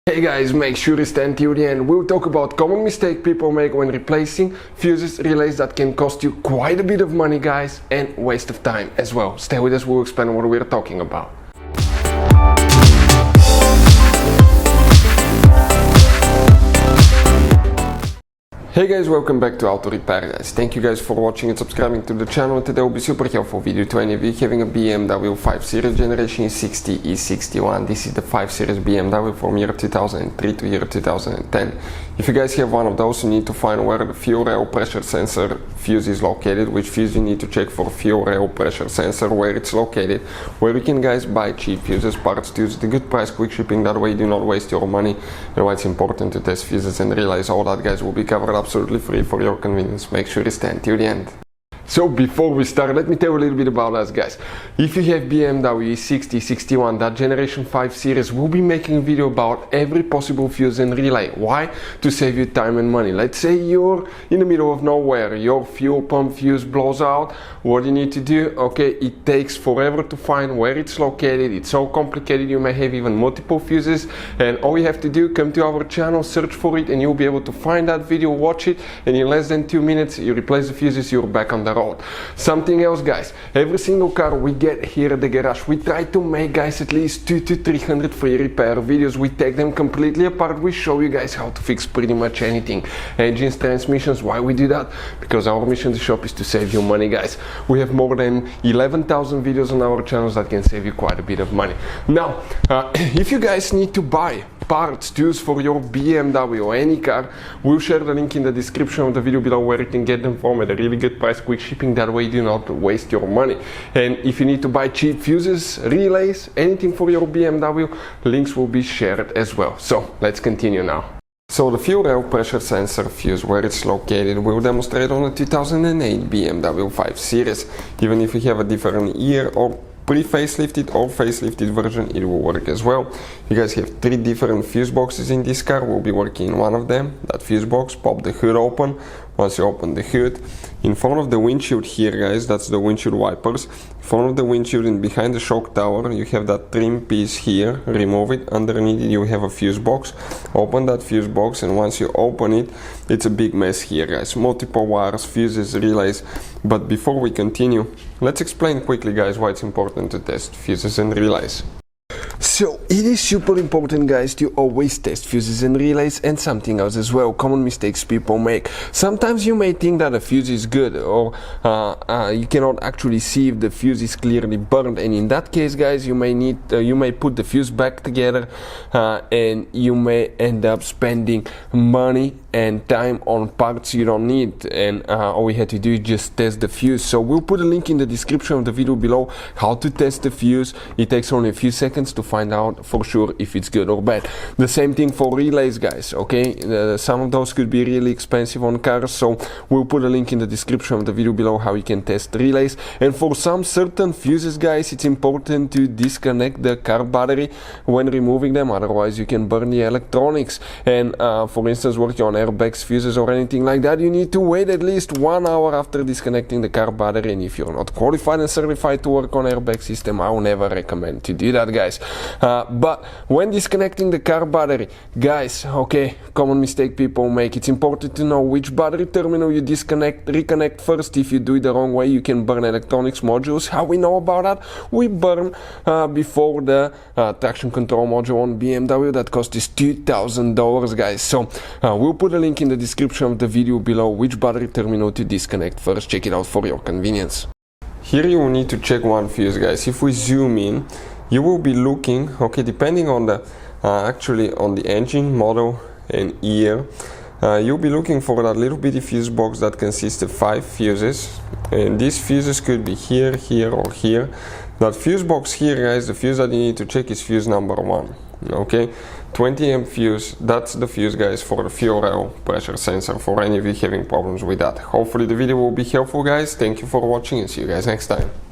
Hey guys, make sure to stay till the end. We'll talk about common mistake people make when replacing fuses, relays that can cost you quite a bit of money, guys, and waste of time as well. Stay with us, we'll explain what we're talking about. Hey guys, welcome back to Auto Repair, guys. Thank you guys for watching and subscribing to the channel. Today will be super helpful video to any of you having a BMW 5 Series generation E60 E61. This is the 5 Series BMW from year 2003 to year 2010. If you guys have one of those, you need to find where the fuel rail pressure sensor fuse is located, which fuse you need to check for fuel rail pressure sensor, where it's located, where you can guys buy cheap fuses, parts fuses, the good price, quick shipping, that way you do not waste your money, and why it's important to test fuses and relays. All that, guys, will be covered absolutely free for your convenience. Make sure to stay until the end. So before we start, let me tell you a little bit about us, guys. If you have BMW E60 E61, that generation 5 series, we'll be making a video about every possible fuse and relay. Why? To save you time and money. Let's say you're in the middle of nowhere, your fuel pump fuse blows out. What do you need to do? Okay, it takes forever to find where it's located. It's so complicated, you may have even multiple fuses, and all you have to do, come to our channel, search for it, and you'll be able to find that video, watch it, and in less than 2 minutes you replace the fuses, you're back on the road. Something else, guys, every single car we get here at the garage, we try to make, guys, at least 200 to 300 free repair videos. We take them completely apart, we show you guys how to fix pretty much anything, engines, transmissions. Why we do that? Because our mission in the shop is to save you money, guys. We have more than 11,000 videos on our channels that can save you quite a bit of money. Now if you guys need to buy parts, tools for your BMW or any car, we'll share the link in the description of the video below where you can get them from at a really good price, quick shipping, that way you do not waste your money. And if you need to buy cheap fuses, relays, anything for your BMW, links will be shared as well. So let's continue now. So the fuel rail pressure sensor fuse, where it's located, we'll demonstrate on the 2008 BMW 5 Series. Even if you have a different year or pre-facelifted or facelifted version, it will work as well. You guys have 3 different fuse boxes in this car. We'll be working in one of them. That fuse box, pop the hood open. Once you open the hood, in front of the windshield here, guys, that's the windshield wipers. In front of the windshield and behind the shock tower, you have that trim piece here. Remove it. Underneath it, you have a fuse box. Open that fuse box, and once you open it, it's a big mess here, guys. Multiple wires, fuses, relays. But before we continue, let's explain quickly, guys, why it's important to test fuses and relays. So it is super important, guys, to always test fuses and relays, and something else as well, common mistakes people make. Sometimes you may think that a fuse is good, or you cannot actually see if the fuse is clearly burned, and in that case, guys, you may put the fuse back together, and you may end up spending money and time on parts you don't need, and all we had to do is just test the fuse. So we'll put a link in the description of the video below how to test the fuse. It takes only a few seconds to find out for sure if it's good or bad. The same thing for relays, guys, okay? Some of those could be really expensive on cars, so we'll put a link in the description of the video below how you can test relays. And for some certain fuses, guys, it's important to disconnect the car battery when removing them, otherwise you can burn the electronics. And for instance, working on airbags, fuses, or anything like that, you need to wait at least 1 hour after disconnecting the car battery. And if you're not qualified and certified to work on airbag system, I will never recommend to do that, guys. But when disconnecting the car battery, guys, okay, common mistake people make, it's important to know which battery terminal you reconnect first. If you do it the wrong way, you can burn electronics modules. How we know about that? We burn before the traction control module on BMW that cost us $2,000, guys. So we'll put a link in the description of the video below which battery terminal to disconnect first. Check it out for your convenience. Here you will need to check one fuse, guys. If we zoom in, you will be looking, okay, depending on the actually on the engine model and year, you'll be looking for that little bitty fuse box that consists of 5 fuses, and these fuses could be here, here, or here. That fuse box here, guys, the fuse that you need to check is fuse number 1. Okay, 20 amp fuse, that's the fuse, guys, for the fuel rail pressure sensor, for any of you having problems with that. Hopefully the video will be helpful, guys. Thank you for watching, and see you guys next time.